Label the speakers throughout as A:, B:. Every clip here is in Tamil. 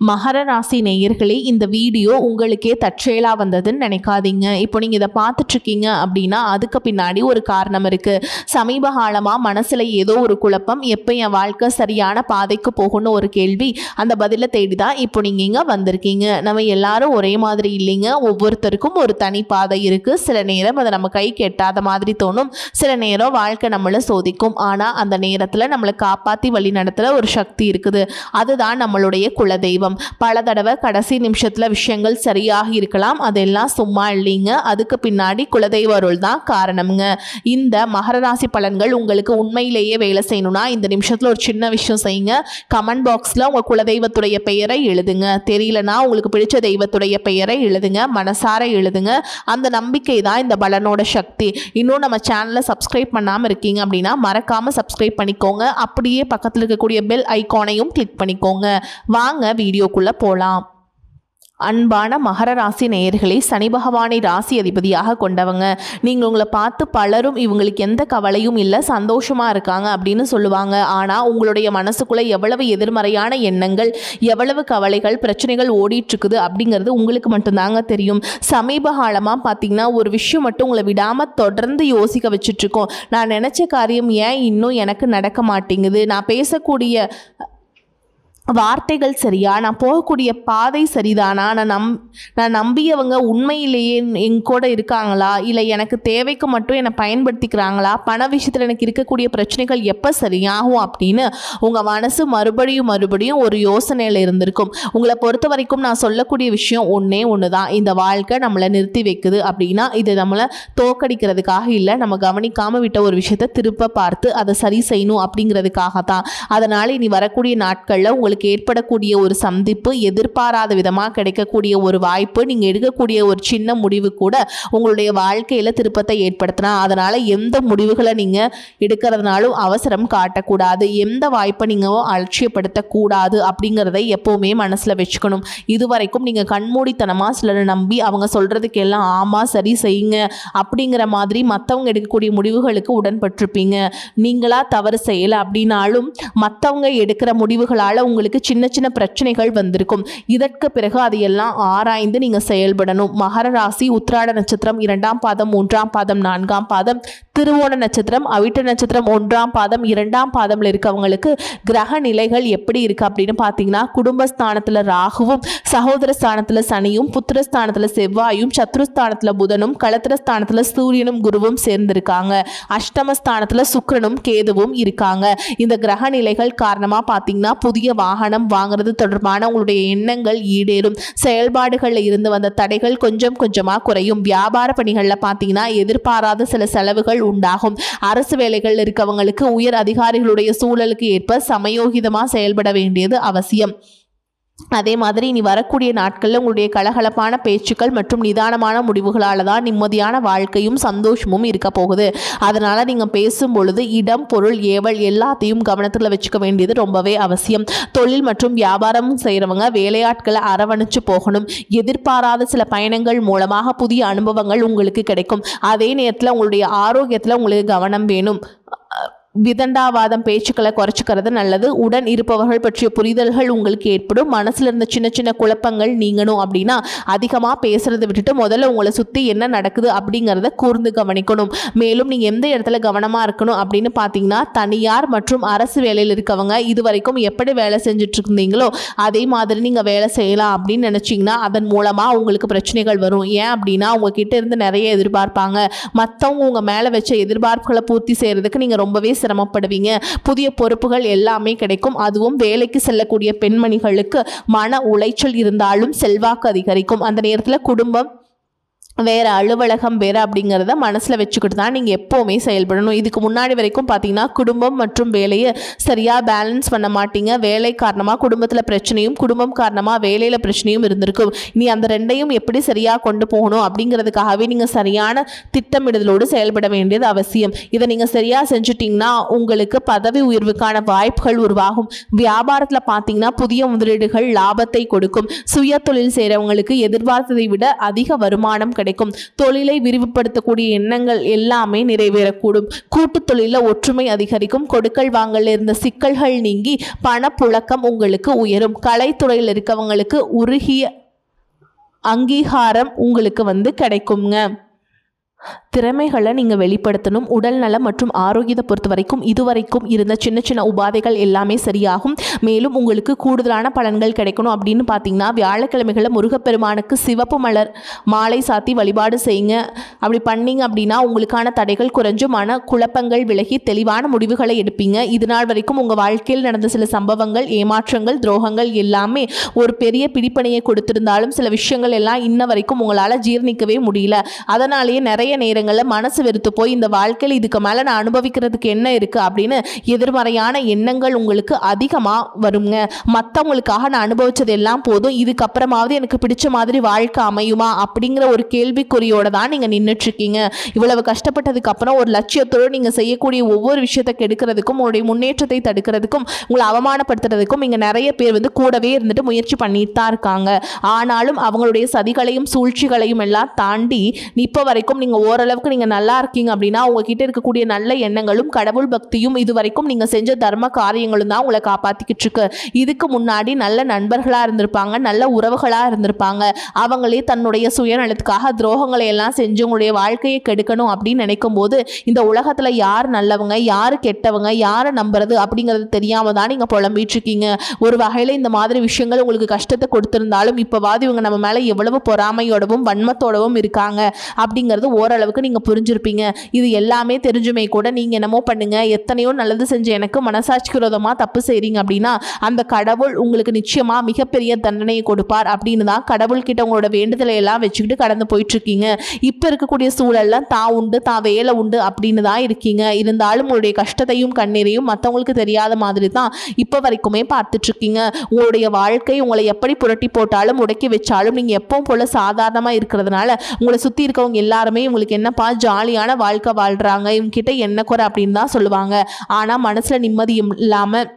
A: மகர ராசி நேயர்களே, இந்த வீடியோ உங்களுக்கே தற்செயலாக வந்ததுன்னு நினைக்காதீங்க. இப்போ நீங்கள் இதை பார்த்துட்ருக்கீங்க அப்படின்னா அதுக்கு பின்னாடி ஒரு காரணம் இருக்குது. சமீப காலமாக மனசில் ஏதோ ஒரு குழப்பம், எப்போ என் வாழ்க்கை சரியான பாதைக்கு போகணும்னு ஒரு கேள்வி. அந்த பதிலை தேடி தான் இப்போ நீங்கள் இங்கே வந்திருக்கீங்க. நம்ம எல்லாரும் ஒரே மாதிரி இல்லைங்க. ஒவ்வொருத்தருக்கும் ஒரு தனி பாதை இருக்குது. சில நேரம் அதை நம்ம கைக்கு எட்டாத மாதிரி தோணும், சில நேரம் வாழ்க்கை நம்மளை சோதிக்கும். ஆனால் அந்த நேரத்தில் நம்மளை காப்பாற்றி வழி நடத்துகிற ஒரு சக்தி இருக்குது. அதுதான் நம்மளுடைய குலதெய்வம். பல தடவை கடைசி நிமிஷத்துல விஷயங்கள் சரியாக இருக்கலாம், அதெல்லாம் சும்மா இல்லைங்க. அதுக்கு பின்னாடி குலதெய்வ அருள் தான் காரணம்ங்க. இந்த மகர ராசி பலன்கள் உங்களுக்கு உண்மையிலேயே வேலை செய்யணும்னா இந்த நிமிஷத்துல ஒரு சின்ன விஷயம் செய்யுங்க. கமெண்ட் பாக்ஸ்ல உங்க குலதெய்வத்துடைய பெயரை எழுதுங்க. தெரியலனா உங்களுக்கு பிடிச்ச தெய்வத்துடைய பெயரை எழுதுங்க, மனசார எழுதுங்க. அந்த நம்பிக்கை தான் இந்த பலனோட சக்தி. இன்னும் நம்ம சேனலை சப்ஸ்கிரைப் பண்ணாமல் இருக்கீங்க அப்படின்னா மறக்காம சப்ஸ்கிரைப் பண்ணிக்கோங்க. அப்படியே பக்கத்தில் இருக்கக்கூடிய பெல் ஐகானையும் கிளிக் பண்ணிக்கோங்க. வாங்க வீடியோக்குள்ள போலாம். அன்பான மகர ராசி நேயர்களை, சனி பகவானை ராசி அதிபதியாக கொண்டவங்க. நீங்கள் உங்களை பார்த்து பலரும் இவங்களுக்கு எந்த கவலையும் இல்லை, சந்தோஷமாக இருக்காங்க அப்படின்னு சொல்லுவாங்க. ஆனால் உங்களுடைய மனசுக்குள்ளே எவ்வளவு எதிர்மறையான எண்ணங்கள், எவ்வளவு கவலைகள், பிரச்சனைகள் ஓடிட்டுருக்குது அப்படிங்கிறது உங்களுக்கு மட்டும்தாங்க தெரியும். சமீப காலமாக பார்த்தீங்கன்னா ஒரு விஷயம் மட்டும் உங்களை விடாமல் தொடர்ந்து யோசிக்க வச்சுட்ருக்கோம். நான் நினச்ச காரியம் ஏன் இன்னும் எனக்கு நடக்க மாட்டேங்குது, நான் பேசக்கூடிய வார்த்தைகள் சரியா, நான் போகக்கூடிய பாதை சரிதானா, நான் நம்பியவங்க உண்மையிலேயே என் கூட இருக்காங்களா, இல்லை எனக்கு தேவைக்கு மட்டும் என்னை பயன்படுத்திக்கிறாங்களா, பண விஷயத்தில் எனக்கு இருக்கக்கூடிய பிரச்சனைகள் எப்போ சரியாகும் அப்படின்னு உங்கள் மனசு மறுபடியும் ஒரு யோசனையில் இருந்திருக்கும். உங்களை பொறுத்த வரைக்கும் நான் சொல்லக்கூடிய விஷயம் ஒன்று தான். இந்த வாழ்க்கை நம்மளை நிறுத்தி வைக்குது அப்படின்னா இது நம்மளை தோக்கடிக்கிறதுக்காக இல்லை, நம்ம கவனிக்காமல் விட்ட ஒரு விஷயத்தை திருப்ப பார்த்து அதை சரி செய்யணும் அப்படிங்கிறதுக்காக தான். அதனால் இனி வரக்கூடிய நாட்களில் உங்களுக்கு ஏற்படக்கூடிய ஒரு சந்திப்பு, எதிர்பாராத விதமாக கிடைக்கக்கூடிய ஒரு வாய்ப்பு, நீங்கள் எடுக்கக்கூடிய ஒரு சின்ன முடிவு கூட உங்களுடைய வாழ்க்கையில் திருப்பத்தை ஏற்படுத்தலாம். அதனால் எந்த முடிவுகளை நீங்கள் எடுக்கிறதுனாலும் அவசரம் காட்டக்கூடாது, எந்த வாய்ப்பை நீங்கள் அலட்சியப்படுத்தக்கூடாது அப்படிங்கிறதை எப்போவுமே மனசில் வச்சுக்கணும். இதுவரைக்கும் நீங்கள் கண்மூடித்தனமாக சிலரை நம்பி அவங்க சொல்கிறதுக்கு எல்லாம் ஆமாம் சரி செய்யுங்க அப்படிங்கிற மாதிரி மற்றவங்க எடுக்கக்கூடிய முடிவுகளுக்கு உடன்பட்டிருப்பீங்க. நீங்களா தவறு செய்யலை அப்படின்னாலும் மற்றவங்க எடுக்கிற முடிவுகளால் உங்களுக்கு சின்ன சின்ன பிரச்சனைகள் வந்திருக்கும். இதற்கு பிறகு அதையெல்லாம் ஆராய்ந்து நீங்க செயல்படணும். மகர ராசி உத்திராட நட்சத்திரம் 2ஆம் பாதம் 3ஆம் பாதம் 4ஆம் பாதம், திருவோண நட்சத்திரம் அவிட்ட நட்சத்திரம் 1ஆம் பாதம் 2ஆம் பாதம்ல இருக்கவங்களுக்கு கிரக நிலைகள் எப்படி இருக்கு அப்படின்னு பார்த்தீங்கன்னா, குடும்பஸ்தானத்துல ராகுவும், சகோதர ஸ்தானத்துல சனியும், புத்திரஸ்தானத்துல செவ்வாயும், சத்ருஸ்தானத்துல புதனும், களத்திரஸ்தானத்துல சூரியனும் குருவும் சேர்ந்திருக்காங்க. அஷ்டமஸ்தானத்துல சுக்கிரனும் கேதுவும் இருக்காங்க. இந்த கிரக நிலைகள் காரணமா பார்த்தீங்கன்னா புதிய வாகனம் வாங்குறது தொடர்பான உங்களுடைய எண்ணங்கள் ஈடேறும். செயல்பாடுகளில் இருந்து வந்த தடைகள் கொஞ்சம் கொஞ்சமாக குறையும். வியாபார பணிகளில் பார்த்தீங்கன்னா எதிர்பாராத சில செலவுகள் உண்டாகும். அரசு வேலைகள் இருக்கவங்களுக்கு உயர் அதிகாரிகளுடைய சூழலுக்கு ஏற்ப சமயோகிதமாக செயல்பட வேண்டியது அவசியம். அதே மாதிரி இனி வரக்கூடிய நாட்களில் உங்களுடைய கலகலப்பான பேச்சுக்கள் மற்றும் நிதானமான முடிவுகளால் தான் நிம்மதியான வாழ்க்கையும் சந்தோஷமும் இருக்க போகுது. அதனால் நீங்கள் பேசும் பொழுது இடம், பொருள், ஏவல் எல்லாத்தையும் கவனத்தில் வச்சுக்க வேண்டியது ரொம்பவே அவசியம். தொழில் மற்றும் வியாபாரம் செய்கிறவங்க வேலையாட்களை அரவணைச்சு போகணும். எதிர்பாராத சில பயணங்கள் மூலமாக புதிய அனுபவங்கள் உங்களுக்கு கிடைக்கும். அதே நேரத்தில் உங்களுடைய ஆரோக்கியத்தில் உங்களுக்கு கவனம் வேணும். விதண்டாவாதம் பேச்சுக்களை குறைச்சிக்கிறது நல்லது. உடன் இருப்பவர்கள் பற்றிய புரிதல்கள் உங்களுக்கு ஏற்படும். மனசுல இருந்த சின்ன சின்ன குழப்பங்கள் நீங்கணும் அப்படின்னா அதிகமாக பேசுறதை விட்டுட்டு முதல்ல உங்களை சுற்றி என்ன நடக்குது அப்படிங்கிறத கூர்ந்து கவனிக்கணும். மேலும் நீங்கள் எந்த இடத்துல கவனமாக இருக்கணும் அப்படின்னு பார்த்தீங்கன்னா, தனியார் மற்றும் அரசு வேலையில் இருக்கவங்க இதுவரைக்கும் எப்படி வேலை செஞ்சுட்டு இருந்தீங்களோ அதே மாதிரி நீங்கள் வேலை செய்யலாம் அப்படின்னு நினச்சிங்கன்னா அதன் மூலமாக உங்களுக்கு பிரச்சனைகள் வரும். ஏன் அப்படின்னா உங்ககிட்ட இருந்து நிறைய எதிர்பார்ப்பாங்க. மற்றவங்க உங்கள் மேலே வச்ச எதிர்பார்ப்புகளை பூர்த்தி செய்கிறதுக்கு நீங்கள் ரொம்பவே சிரமப்படுவீங்க. புதிய பொறுப்புகள் எல்லாமே கிடைக்கும். அதுவும் வேலைக்கு செல்லக்கூடிய பெண்மணிகளுக்கு மன உளைச்சல் இருந்தாலும் செல்வாக்கு அதிகரிக்கும். அந்த நேரத்தில் குடும்பம் வேறு, அலுவலகம் வேறு அப்படிங்கிறத மனசில் வச்சுக்கிட்டு தான் நீங்கள் எப்போவுமே செயல்படணும். இதுக்கு முன்னாடி வரைக்கும் பார்த்தீங்கன்னா குடும்பம் மற்றும் வேலையை சரியாக பேலன்ஸ் பண்ண மாட்டீங்க. வேலை காரணமாக குடும்பத்தில் பிரச்சனையும், குடும்பம் காரணமாக வேலையில் பிரச்சனையும் இருந்திருக்கும். நீ அந்த ரெண்டையும் எப்படி சரியாக கொண்டு போகணும் அப்படிங்கிறதுக்காகவே நீங்கள் சரியான திட்டமிடுதலோடு செயல்பட வேண்டியது அவசியம். இதை நீங்கள் சரியாக செஞ்சுட்டிங்கன்னா உங்களுக்கு பதவி உயர்வுக்கான வாய்ப்புகள் உருவாகும். வியாபாரத்தில் பார்த்தீங்கன்னா புதிய முதலீடுகள் லாபத்தை கொடுக்கும். சுய தொழில் செய்கிறவங்களுக்கு எதிர்பார்த்ததை விட அதிக வருமானம் கிடைக்கும். தொழிலை விரிவுபடுத்தக்கூடிய எண்ணங்கள் எல்லாமே நிறைவேறக்கூடும். கூட்டு தொழில ஒற்றுமை அதிகரிக்கும். கொடுக்கல் வாங்கல இருந்த சிக்கல்கள் நீங்கி பணப்புழக்கம் உங்களுக்கு உயரும். கலைத்துறையில் இருக்கவங்களுக்கு உருகிய அங்கீகாரம் உங்களுக்கு கிடைக்குங்க. திறமைகளை நீங்கள் வெளிப்படுத்தணும். உடல் நலம் மற்றும் ஆரோக்கியத்தை பொறுத்த வரைக்கும் இதுவரைக்கும் இருந்த சின்ன சின்ன உபாதைகள் எல்லாமே சரியாகும். மேலும் உங்களுக்கு கூடுதலான பலன்கள் கிடைக்கணும் அப்படின்னு பார்த்தீங்கன்னா வியாழக்கிழமைகளில் முருகப்பெருமானுக்கு சிவப்பு மலர் மாலை சாத்தி வழிபாடு செய்யுங்க. அப்படி பண்ணீங்க அப்படின்னா உங்களுக்கான தடைகள் குறைஞ்சு மன குழப்பங்கள் விலகி தெளிவான முடிவுகளை எடுப்பீங்க. இது நாள் வரைக்கும் உங்கள் வாழ்க்கையில் நடந்த சில சம்பவங்கள், ஏமாற்றங்கள், துரோகங்கள் எல்லாமே ஒரு பெரிய பிடிப்பணியை கொடுத்திருந்தாலும் சில விஷயங்கள் எல்லாம் இன்ன வரைக்கும் உங்களால் ஜீர்ணிக்கவே முடியல. அதனாலேயே நிறைய நேரங்களில் மனசு வெறுத்து போய் இந்த வாழ்க்கையில் இதுக்கு மேலே நான் அனுபவிக்கிறதுக்கு என்ன இருக்குது அப்படின்னு எதிர்மறையான எண்ணங்கள் உங்களுக்கு அதிகமாக வருங்க. மற்றவங்களுக்காக நான் அனுபவிச்சது எல்லாம் போதும், இதுக்கப்புறமாவது எனக்கு பிடிச்ச மாதிரி வாழ்க்கை அமையுமா அப்படிங்கிற ஒரு கேள்விக்குறியோட தான் நீங்கள் நின்றுட்டுருக்கீங்க. இவ்வளவு கஷ்டப்பட்டதுக்கு அப்புறம் ஒரு லட்சியத்தோடு நீங்கள் செய்யக்கூடிய ஒவ்வொரு விஷயத்தை கெடுக்கிறதுக்கும் உங்களுடைய முன்னேற்றத்தை தடுக்கிறதுக்கும் உங்களை அவமானப்படுத்துறதுக்கும் இங்கே நிறைய பேர் கூடவே இருந்துட்டு முயற்சி பண்ணிட்டு தான் இருக்காங்க. ஆனாலும் அவங்களுடைய சதிகளையும் சூழ்ச்சிகளையும் எல்லாம் தாண்டி இப்போ வரைக்கும் நீங்கள் ஓரளவுக்கு நீங்கள் நல்லா இருக்கீங்க அப்படின்னா உங்ககிட்ட இருக்கக்கூடிய நல்ல எண்ணங்களும் கடவுள் பக்தியும் இது வரைக்கும் நீங்கள் செஞ்ச தர்ம காரியங்களும் தான் உங்களை காப்பாற்றிக்கிட்டு இருக்கு. இதுக்கு முன்னாடி நல்ல நண்பர்களாக இருந்திருப்பாங்க, நல்ல உறவுகளாக இருந்திருப்பாங்க. அவங்களே தன்னுடைய சுயநலத்துக்காக துரோகங்களை எல்லாம் செஞ்சு உங்களுடைய வாழ்க்கையை கெடுக்கணும் அப்படின்னு நினைக்கும் போது இந்த உலகத்தில் யார் நல்லவங்க யார் கெட்டவங்க யாரை நம்புறது அப்படிங்கிறது தெரியாமல் தான் நீங்கள் புலம்பிட்டு இருக்கீங்க. ஒரு வகையில் இந்த மாதிரி விஷயங்கள் உங்களுக்கு கஷ்டத்தை கொடுத்திருந்தாலும் இப்போவாது இவங்க நம்ம மேலே எவ்வளவு பொறாமையோடவும் வன்மத்தோடவும் இருக்காங்க அப்படிங்கிறது ஓரளவுக்கு நீங்கள் புரிஞ்சிருப்பீங்க. இது எல்லாமே தெரிஞ்சுமே கூட நீங்கள் என்னமோ பண்ணுங்க, எத்தனையோ நல்லது செஞ்ச எனக்கு மனசாட்சிக்கு விரோதமாக தப்பு செய்கிறீங்க அப்படின்னா அந்த கடவுள் உங்களுக்கு நிச்சயமாக மிகப்பெரிய தண்டனையை கொடுப்பார் அப்படின்னு தான் கடவுள்கிட்ட உங்களோட வேண்டுதலை எல்லாம் வச்சுக்கிட்டு கடந்து போயிட்டுருக்கீங்க. இப்போ இருக்கக்கூடிய சூழலில் தான் உண்டு தான் வேலை உண்டு அப்படின்னு தான் இருக்கீங்க. இருந்தாலும் உங்களுடைய கஷ்டத்தையும் கண்ணீரையும் மற்றவங்களுக்கு தெரியாத மாதிரி தான் இப்போ வரைக்குமே பார்த்துட்ருக்கீங்க. உங்களுடைய வாழ்க்கை உங்களை எப்படி புரட்டி போட்டாலும் உடக்கி வச்சாலும் நீங்கள் எப்பவும் போல் சாதாரணமாக இருக்கிறதுனால உங்களை சுற்றி இருக்கவங்க எல்லாருமே உங்களுக்கு என்னப்பா ஜாலியான வாழ்க்கை வாழ்கிறாங்க, இவங்ககிட்ட என்ன குறை அப்படின்னு தான் சொல்லுவாங்க. ஆனால் மனசில் நிம்மதி இல்லாமல்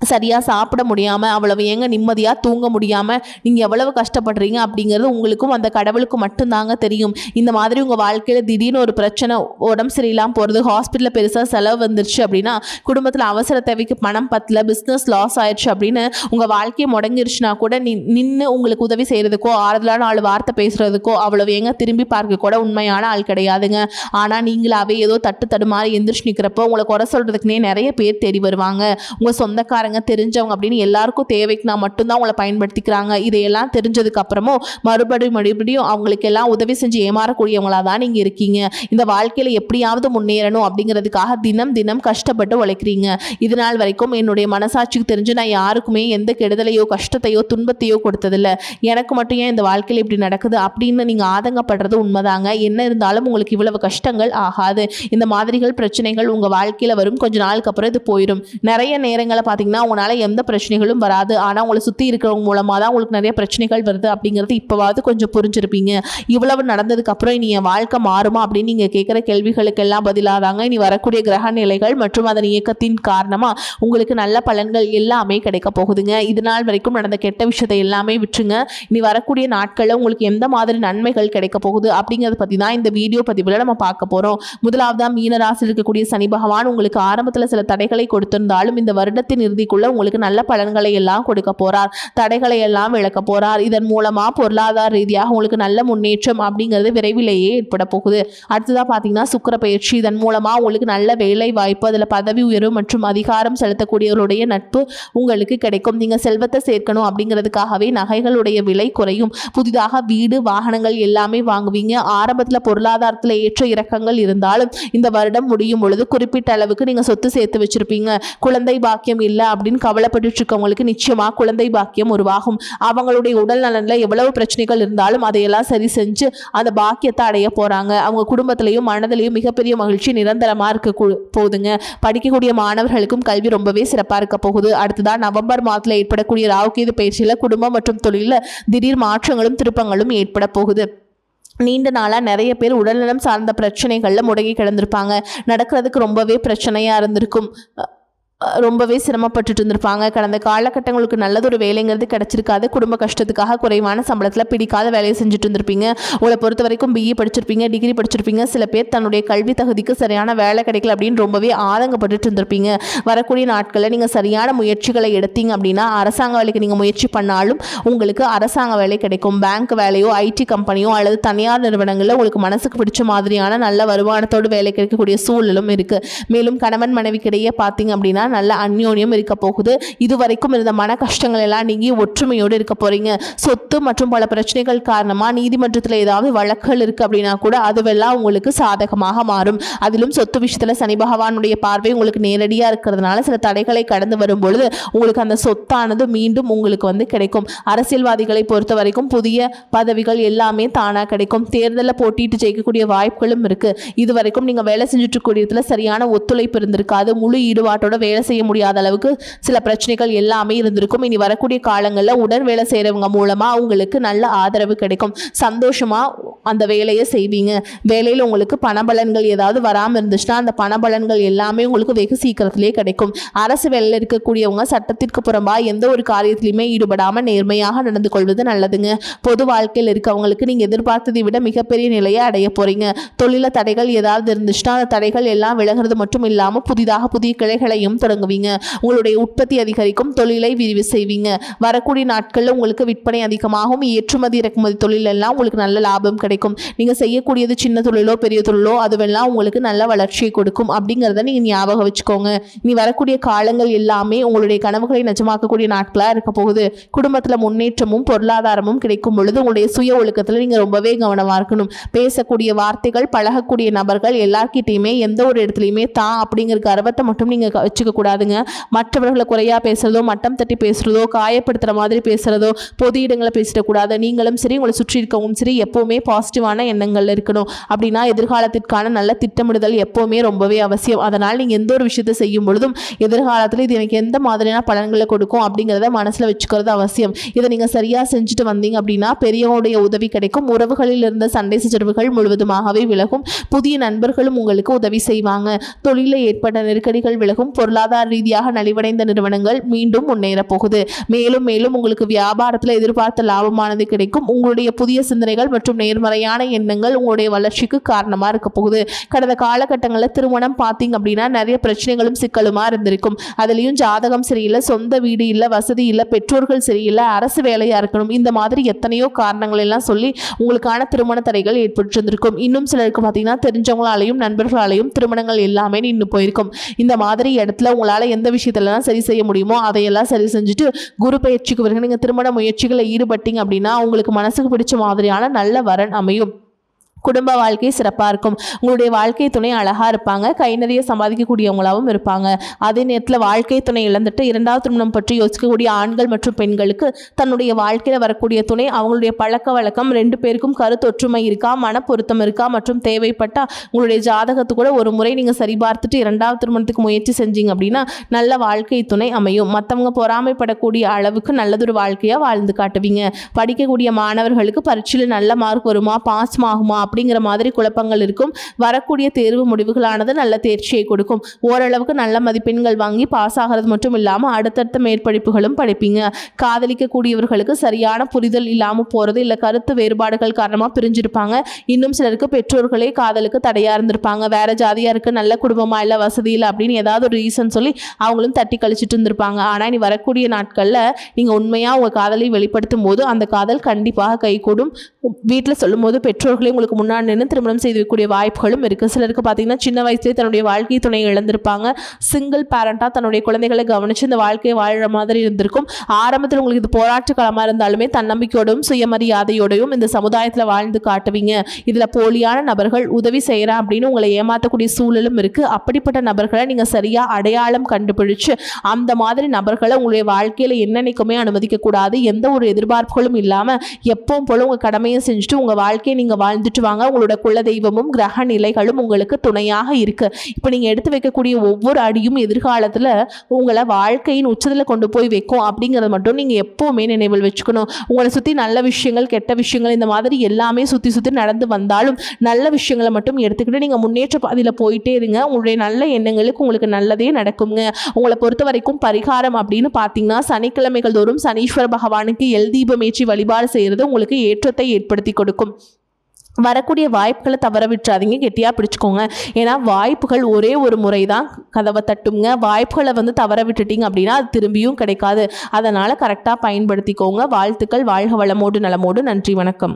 A: சரியாக சாப்பிட முடியாமல் அவ்வளவு ஏங்க நிம்மதியாக தூங்க முடியாமல் நீங்கள் எவ்வளவு கஷ்டப்படுறீங்க அப்படிங்கிறது உங்களுக்கும் அந்த கடவுளுக்கு மட்டும்தாங்க தெரியும். இந்த மாதிரி உங்கள் வாழ்க்கையில் திடீர்னு ஒரு பிரச்சனை, உடம்பு சரியில்லாமல் போகிறது, ஹாஸ்பிட்டலில் பெருசாக செலவு வந்துருச்சு அப்படின்னா, குடும்பத்தில் அவசர தேவைக்கு பணம் பத்தல, பிஸ்னஸ் லாஸ் ஆயிடுச்சு அப்படின்னு உங்கள் வாழ்க்கையை முடங்கிருச்சுனா கூட நின்று உங்களுக்கு உதவி செய்கிறதுக்கோ ஆறுதலான ஆள் வார்த்தை பேசுகிறதுக்கோ அவ்வளவு ஏங்க திரும்பி பார்க்க கூட உண்மையான ஆள் கிடையாதுங்க. ஆனால் நீங்களாவே ஏதோ தட்டு தடுமாறி எந்திரிச்சு நிற்கிறப்போ உங்களை குறை சொல்கிறதுக்குனே நிறைய பேர் தேடி வருவாங்க. உங்கள் சொந்தக்காரங்க தெரிஞ்சவங்க அப்படின்னு எல்லாருக்கும் தேவைக்குனா மட்டும்தான் உங்களை பயன்படுத்திக்கிறாங்க. இதையெல்லாம் தெரிஞ்சதுக்கு அப்புறமும் மறுபடியும் அவங்களுக்கு எல்லாம் உதவி செஞ்சு ஏமாறக்கூடியவங்களா தான் நீங்க இருக்கீங்க. இந்த வாழ்க்கையில எப்படியாவது முன்னேறணும் அப்படிங்கிறதுக்காக தினம் தினம் கஷ்டப்பட்டு உழைக்கிறீங்க. இது நாள் வரைக்கும் என்னுடைய மனசாட்சிக்கு தெரிஞ்சு நான் யாருக்குமே எந்த கெடுதலையோ கஷ்டத்தையோ துன்பத்தையோ கொடுத்ததில்லை, எனக்கு மட்டும் ஏன் இந்த வாழ்க்கையில் இப்படி நடக்குது அப்படின்னு நீங்க ஆதங்கப்படுறது உண்மைதாங்க. என்ன இருந்தாலும் உங்களுக்கு இவ்வளவு கஷ்டங்கள் ஆகாது. இந்த மாதிரிகள் பிரச்சனைகள் உங்க வாழ்க்கையில வரும், கொஞ்ச நாளுக்கு அப்புறம் இது போயிடும். நிறைய நேரங்களை பார்த்தீங்கன்னா உங்களால் எந்த பிரச்சனைகளும் வராது, ஆனால் உங்களை சுற்றி இருக்கிறவங்க மூலமாக தான் உங்களுக்கு நிறைய பிரச்சனைகள் வருது அப்படிங்கிறது இப்போவாது கொஞ்சம் புரிஞ்சிருப்பீங்க. இவ்வளவு நடந்ததுக்கு அப்புறம் இனி என் வாழ்க்கை மாறுமா அப்படின்னு நீங்கள் கேட்குற கேள்விகளுக்கெல்லாம் பதிலாதாங்க இனி வரக்கூடிய கிரக நிலைகள் மற்றும் அதன் இயக்கத்தின் காரணமாக உங்களுக்கு நல்ல பலன்கள் எல்லாமே கிடைக்க போகுதுங்க. இது நாள் வரைக்கும் நடந்த கெட்ட விஷயத்தை எல்லாமே விட்டுருங்க. இனி வரக்கூடிய நாட்களில் உங்களுக்கு எந்த மாதிரி நன்மைகள் கிடைக்க போகுது அப்படிங்கிறத பற்றி தான் இந்த வீடியோ பதிவில் நம்ம பார்க்க போகிறோம். முதலாவதாக மீனராசியில் இருக்கக்கூடிய சனி பகவான் உங்களுக்கு ஆரம்பத்தில் சில தடைகளை கொடுத்திருந்தாலும் இந்த வருடத்தின் இறுதிக்குள்ள உங்களுக்கு நல்ல பலன்களை எல்லாம் கொடுக்க போறார், தடைகளை எல்லாம் விளக்க போறார். இதன் மூலமா பொருளாதார ரீதியாக உங்களுக்கு நல்ல முன்னேற்றம் அப்படிங்கிறது விரைவிலேயே ஏற்பட போகுது. அடுத்ததா பாத்தீங்கன்னா சுக்கிர பயிற்சி, இதன் மூலமா உங்களுக்கு நல்ல வேலை வாய்ப்பு, அதுல பதவி உயர்வு மற்றும் அதிகாரம் செலுத்தக்கூடியவருடைய நட்பு உங்களுக்கு கிடைக்கும். நீங்க செல்வத்தை சேர்க்கணும் அப்படிங்கிறதுக்காகவே நகைகளுடைய விலை குறையும், புதிதாக வீடு வாகனங்கள் எல்லாமே வாங்குவீங்க. ஆரம்பத்தில் பொருளாதாரத்தில் ஏற்ற இறக்கங்கள் இருந்தாலும் இந்த வருடம் முடியும் பொழுது குறிப்பிட்ட அளவுக்கு நீங்க சொத்து சேர்த்து வச்சிருப்பீங்க. குழந்தை பாக்கியம் இல்லை அப்படின்னு கவலைப்பட்டு இருக்கவங்களுக்கு நிச்சயமா குழந்தை பாக்கியம் உருவாகும். அவங்களுடைய உடல் நலன்ல எவ்வளவு பிரச்சனைகள் இருந்தாலும் அதையெல்லாம் சரி செஞ்சு அந்த பாக்கியத்தை அடைய போறாங்க. அவங்க குடும்பத்திலையும் மனதிலையும் மிகப்பெரிய மகிழ்ச்சி நிரந்தரமா இருக்க போகுதுங்க. படிக்கக்கூடிய மாணவர்களுக்கும் கல்வி ரொம்பவே சிறப்பா இருக்க போகுது. அடுத்ததான் நவம்பர் மாதத்துல ஏற்படக்கூடிய ராகுகேது பயிற்சியில குடும்பம் மற்றும் தொழில திடீர் மாற்றங்களும் திருப்பங்களும் ஏற்பட போகுது. நீண்ட நாளாக நிறைய பேர் உடல்நலம் சார்ந்த பிரச்சனைகளில் முடங்கி கிடந்திருப்பாங்க. நடக்கிறதுக்கு ரொம்பவே பிரச்சனையாக இருந்திருக்கும். ரொம்பவே சிரமப்பட்டுட்டு இருந்திருப்பாங்க. கடந்த காலகட்டங்களுக்கு நல்லதொரு வேலைங்கிறது கிடச்சிருக்காது. குடும்ப கஷ்டத்துக்காக குறைவான சம்பளத்தில் பிடிக்காத வேலையை செஞ்சுட்டு இருந்திருப்பீங்க. உங்களை பொறுத்த வரைக்கும் பிஇ படிச்சிருப்பீங்க, டிகிரி படிச்சிருப்பீங்க. சில பேர் தன்னுடைய கல்வி தகுதிக்கு சரியான வேலை கிடைக்கல அப்படின்னு ரொம்பவே ஆதங்கப்பட்டுட்டு இருந்திருப்பீங்க. வரக்கூடிய நாட்களில் நீங்கள் சரியான முயற்சிகளை எடுத்தீங்க அப்படின்னா அரசாங்க வேலைக்கு நீங்கள் முயற்சி பண்ணாலும் உங்களுக்கு அரசாங்க வேலை கிடைக்கும். பேங்க் வேலையோ, ஐடி கம்பெனியோ அல்லது தனியார் நிறுவனங்களில் உங்களுக்கு மனசுக்கு பிடிச்ச மாதிரியான நல்ல வருமானத்தோடு வேலை கிடைக்கக்கூடிய சூழலும் இருக்குது. மேலும் கணவன் மனைவிக்கிடையே பார்த்தீங்க அப்படின்னா நல்ல அந்யோன்யம் இருக்க போகுது. இதுவரைக்கும் இருந்த மன கஷ்டங்கள் எல்லாம் நீங்கி ஒற்றுமையோடு இருக்க போறீங்க. சொத்து மற்றும் பல பிரச்சனைகள் காரணமா நீதிமன்றத்தில் ஏதாவது வழக்குகள் இருக்கு அப்படின்னா கூட அதுவெல்லாம் உங்களுக்கு சாதகமாக மாறும். அதிலும் சொத்து விஷயத்துல சனி பகவானுடைய பார்வை உங்களுக்கு நேரடியா இருக்கிறதுனால சில தடைகளை கடந்து வரும் பொழுது உங்களுக்கு அந்த சொத்தானது மீண்டும் உங்களுக்கு கிடைக்கும். அரசியல்வாதிகளை பொறுத்த வரைக்கும் புதிய பதவிகள் எல்லாமே தானா கிடைக்கும். தேர்தலில் போட்டிட்டு ஜெயிக்கக்கூடிய வாய்ப்புகளும் இருக்கு. இதுவரைக்கும் நீங்க வேலை செஞ்சுட்டு கூடியதுல சரியான ஒத்துழைப்பு இருந்திருக்காது. முழு ஈடுபாட்டோட வேலை செய்ய முடியாத அளவுக்கு சில பிரச்சனைகள் எல்லாமே இருந்திருக்கும். இனி வரக்கூடிய காலங்களில் உடன் வேலை செய்யறவங்க மூலமா உங்களுக்கு நல்ல ஆதரவு கிடைக்கும். சந்தோஷமா அந்த வேலையை செய்வீங்க. வேலையில் உங்களுக்கு பணபலன்கள் ஏதாவது வராமல் இருந்துச்சுன்னா அந்த பணபலன்கள் எல்லாமே உங்களுக்கு வெகு சீக்கிரத்திலே கிடைக்கும். அரசு வேலையில் இருக்கக்கூடியவங்க சட்டத்திற்கு புறம்பா எந்த ஒரு காரியத்திலையுமே ஈடுபடாமல் நேர்மையாக நடந்து கொள்வது நல்லதுங்க. பொது வாழ்க்கையில் இருக்கவங்களுக்கு நீங்க எதிர்பார்த்ததை விட மிகப்பெரிய நிலையை அடைய போறீங்க. தொழில தடைகள் ஏதாவது இருந்துச்சுன்னா அந்த தடைகள் எல்லாம் விலகிறது மட்டும் இல்லாமல் புதிதாக புதிய கிளைகளையும் தொடங்குவீங்க. உங்களுடைய உற்பத்தி அதிகரிக்கும். தொழிலை விரிவு செய்வீங்க. வரக்கூடிய நாட்களில் உங்களுக்கு விற்பனை அதிகமாகும். ஏற்றுமதி இறக்குமதி தொழில் எல்லாம் உங்களுக்கு நல்ல லாபம் கிடைக்கும். நீங்க செய்யக்கூடியது சின்ன தொழிலோ பெரிய தொழிலோ அதுவெல்லாம் உங்களுக்கு நல்ல வளர்ச்சியை கொடுக்கும் அப்படிங்கிறத நீங்க ஞாபகம் வச்சுக்கோங்க. இனி வரக்கூடிய காலங்கள் எல்லாமே உங்களுடைய கனவுகளை நிஜமாக்கக்கூடிய நாட்களாக இருக்க போகுது. குடும்பத்துல முன்னேற்றமும் பொருளாதாரமும் கிடைக்கும் பொழுது உங்களுடைய சுய ஒழுக்கத்துல நீங்க ரொம்பவே கவனமா இருக்கணும். பேசக்கூடிய வார்த்தைகள், பழகக்கூடிய நபர்கள் எல்லார்கிட்டையுமே எந்த ஒரு இடத்துலையுமே தான் அப்படிங்கிற கர்வத்தை மட்டும் நீங்க வச்சுக்க கூடாதுங்க. மற்றவர்களை குறையா பேசுறதோ, மட்டம் தட்டி பேசுறதோ, காயப்படுத்துற மாதிரி பேசுறதோ, பொது இடங்களை பேசிடக்கூடாது. நீங்களும் சரி, உங்களை சுற்றி இருக்கவும் சரி, எப்பவுமே பாசிட்டிவான எண்ணங்கள் இருக்கணும். அப்படின்னா எதிர்காலத்திற்கான நல்ல திட்டமிடுதல் எப்பவுமே ரொம்பவே அவசியம். அதனால் நீங்க எந்த ஒரு விஷயத்தை செய்யும் பொழுதும் எதிர்காலத்தில் இது எனக்கு எந்த மாதிரியான பலன்களை கொடுக்கும் அப்படிங்கிறத மனசுல வச்சுக்கிறது அவசியம். இதை நீங்க சரியா செஞ்சுட்டு வந்தீங்க அப்படின்னா பெரியவங்களுடைய உதவி கிடைக்கும். உறவுகளில் இருந்த சண்டை சச்சரவுகள் முழுவதுமாகவே விலகும். புதிய நண்பர்களும் உங்களுக்கு உதவி செய்வாங்க. தொழிலில் ஏற்பட்ட நெருக்கடிகள் விலகும். பொருளாதார ரீதியாக நலிவடைந்த நிறுவனங்கள் மீண்டும் முன்னேற போகுது. மேலும் மேலும் உங்களுக்கு வியாபாரத்தில் எதிர்பார்த்த லாபமானது கிடைக்கும். உங்களுடைய புதிய சிந்தனைகள் மற்றும் நேர்மறையான எண்ணங்கள் உங்களுடைய வளர்ச்சிக்கு காரணமா இருக்க போகுது. கடந்த காலகட்டங்களில் திருமணம் பார்த்தீங்க அப்படின்னா நிறைய பிரச்சனைகளும் சிக்கலுமா இருந்திருக்கும். அதுலயும் ஜாதகம் சரியில்லை, சொந்த வீடு இல்லை, வசதி இல்லை, பெற்றோர்கள் சரியில்லை, அரசு வேலையா இருக்கணும், இந்த மாதிரி எத்தனையோ காரணங்கள் எல்லாம் சொல்லி உங்களுக்கான திருமண தடைகள் ஏற்பட்டிருந்திருக்கும். இன்னும் சிலருக்கு பார்த்தீங்கன்னா தெரிஞ்சவங்களாலையும் நண்பர்களாலையும் திருமணங்கள் எல்லாமே நின்று போயிருக்கும். இந்த மாதிரி இடத்துல உங்களால் எந்த விஷயத்துலலாம் சரி செய்ய முடியுமோ அதையெல்லாம் சரி செஞ்சுட்டு குரு பயிற்சிக்கு பிறகு நீங்கள் திருமண முயற்சிகளை ஈடுபட்டீங்க அப்படின்னா உங்களுக்கு மனசுக்கு பிடிச்ச மாதிரியான நல்ல வரன் அமையும். குடும்ப வாழ்க்கை சிறப்பாக இருக்கும். உங்களுடைய வாழ்க்கை துணை அழகாக இருப்பாங்க. கை நிறைய சம்பாதிக்கக்கூடியவங்களாகவும் இருப்பாங்க. அதே நேரத்தில் வாழ்க்கை துணை இழந்துட்டு இரண்டாவது திருமணம் பற்றி யோசிக்கக்கூடிய ஆண்கள் மற்றும் பெண்களுக்கு தன்னுடைய வாழ்க்கையில் வரக்கூடிய துணை அவங்களுடைய பழக்க வழக்கம் ரெண்டு பேருக்கும் கருத்தொற்றுமை இருக்கா, மன பொருத்தம் இருக்கா மற்றும் தேவைப்பட்டால் உங்களுடைய ஜாதகத்து கூட ஒரு முறை நீங்கள் சரிபார்த்துட்டு இரண்டாவது திருமணத்துக்கு முயற்சி செஞ்சீங்க அப்படின்னா நல்ல வாழ்க்கை துணை அமையும். மற்றவங்க பொறாமைப்படக்கூடிய அளவுக்கு நல்லதொரு வாழ்க்கையாக வாழ்ந்து காட்டுவீங்க. படிக்கக்கூடிய மாணவர்களுக்கு பரீட்சையில் நல்ல மார்க் வருமா, பாஸ் ஆகுமா அப்படிங்கிற மாதிரி குழப்பங்கள் இருக்கும். வரக்கூடிய தேர்வு முடிவுகளானது நல்ல தேர்ச்சியை கொடுக்கும். ஓரளவுக்கு நல்ல மதிப்பெண்கள் வாங்கி பாஸ் ஆகிறது மட்டும் இல்லாமல் அடுத்தடுத்த மேற்படிப்புகளும் படிப்பீங்க. காதலிக்கக்கூடியவர்களுக்கு சரியான புரிதல் இல்லாமல் போகிறது, இல்லை கருத்து வேறுபாடுகள் காரணமாக பிரிஞ்சிருப்பாங்க. இன்னும் சிலருக்கு பெற்றோர்களே காதலுக்கு தடையாக இருந்திருப்பாங்க. வேற ஜாதியாக இருக்குது, நல்ல குடும்பமாக இல்லை, வசதி இல்லை அப்படின்னு ஏதாவது ஒரு ரீசன் சொல்லி அவங்களும் தட்டி கழிச்சிட்டு இருந்திருப்பாங்க. ஆனால் இனி வரக்கூடிய நாட்களில் நீங்கள் உண்மையாக உங்கள் காதலை வெளிப்படுத்தும் போது அந்த காதல் கண்டிப்பாக கைகூடும். வீட்டில் சொல்லும் போது பெற்றோர்களே உங்களுக்கு முன்னாடி நின்று திருமணம் செய்து வைக்கக்கூடிய வாய்ப்புகளும் இருக்குது. சிலருக்கு பார்த்தீங்கன்னா சின்ன வயசுலேயே தன்னுடைய வாழ்க்கை துணையை இழந்திருப்பாங்க. சிங்கிள் பேரண்டாக தன்னுடைய குழந்தைகளை கவனித்து இந்த வாழ்க்கையை வாழ்கிற மாதிரி இருந்திருக்கும். ஆரம்பத்தில் உங்களுக்கு இது போராட்ட காலமாக இருந்தாலுமே தன்னம்பிக்கையோடும் சுயமரியாதையோடையும் இந்த சமுதாயத்தில் வாழ்ந்து காட்டுவீங்க. இதில் போலியான நபர்கள் உதவி செய்கிறேன் அப்படின்னு உங்களை ஏமாற்றக்கூடிய சூழலும் இருக்குது. அப்படிப்பட்ட நபர்களை நீங்கள் சரியாக அடையாளம் கண்டுபிடிச்சு அந்த மாதிரி நபர்களை உங்களுடைய வாழ்க்கையில் என்னென்னைக்குமே அனுமதிக்கக்கூடாது. எந்த ஒரு எதிர்பார்ப்புகளும் இல்லாமல் எப்பவும் போல உங்கள் கடமையை செஞ்சுட்டு உங்கள் வாழ்க்கையை நீங்கள் வாழ்ந்துட்டு வாங்க. உங்களோட குலதெய்வமும் கிரக நிலைகளும் உங்களுக்கு துணையாக இருக்கு. இப்போ நீங்கள் எடுத்து வைக்கக்கூடிய ஒவ்வொரு அடியும் எதிர்காலத்தில் உங்களை வாழ்க்கையின் உச்சத்தில் கொண்டு போய் வைக்கும் அப்படிங்கிறத மட்டும் நீங்கள் எப்போவுமே நினைவில் வச்சுக்கணும். உங்களை சுற்றி நல்ல விஷயங்கள் கெட்ட விஷயங்கள் இந்த மாதிரி எல்லாமே சுற்றி சுற்றி நடந்து வந்தாலும் நல்ல விஷயங்களை மட்டும் எடுத்துக்கிட்டு நீங்கள் முன்னேற்ற பாதையில் போயிட்டே இருங்க. உங்களுடைய நல்ல எண்ணங்களுக்கு உங்களுக்கு நல்லதே நடக்குங்க. உங்களை பொறுத்த வரைக்கும் பரிகாரம் அப்படின்னு பார்த்தீங்கன்னா சனிக்கிழமைகள் தோறும் சனீஸ்வர பகவானுக்கு எல் தீபம் ஏற்றி வழிபாடு செய்கிறது உங்களுக்கு ஏற்றத்தை ஏற்படுத்தி கொடுக்கும். வரக்கூடிய வாய்ப்புகளை தவற விட்டுறாதீங்க, கெட்டியாக பிடிச்சிக்கோங்க. ஏன்னா வாய்ப்புகள் ஒரே ஒரு முறை தான் கதவை தட்டுங்க. வாய்ப்புகளை தவற விட்டுட்டீங்க அப்படின்னா அது திரும்பியும் கிடைக்காது. அதனால் கரெக்டாக பயன்படுத்திக்கோங்க. வாழ்த்துக்கள். வாழ்க வளமோடு நலமோடு. நன்றி, வணக்கம்.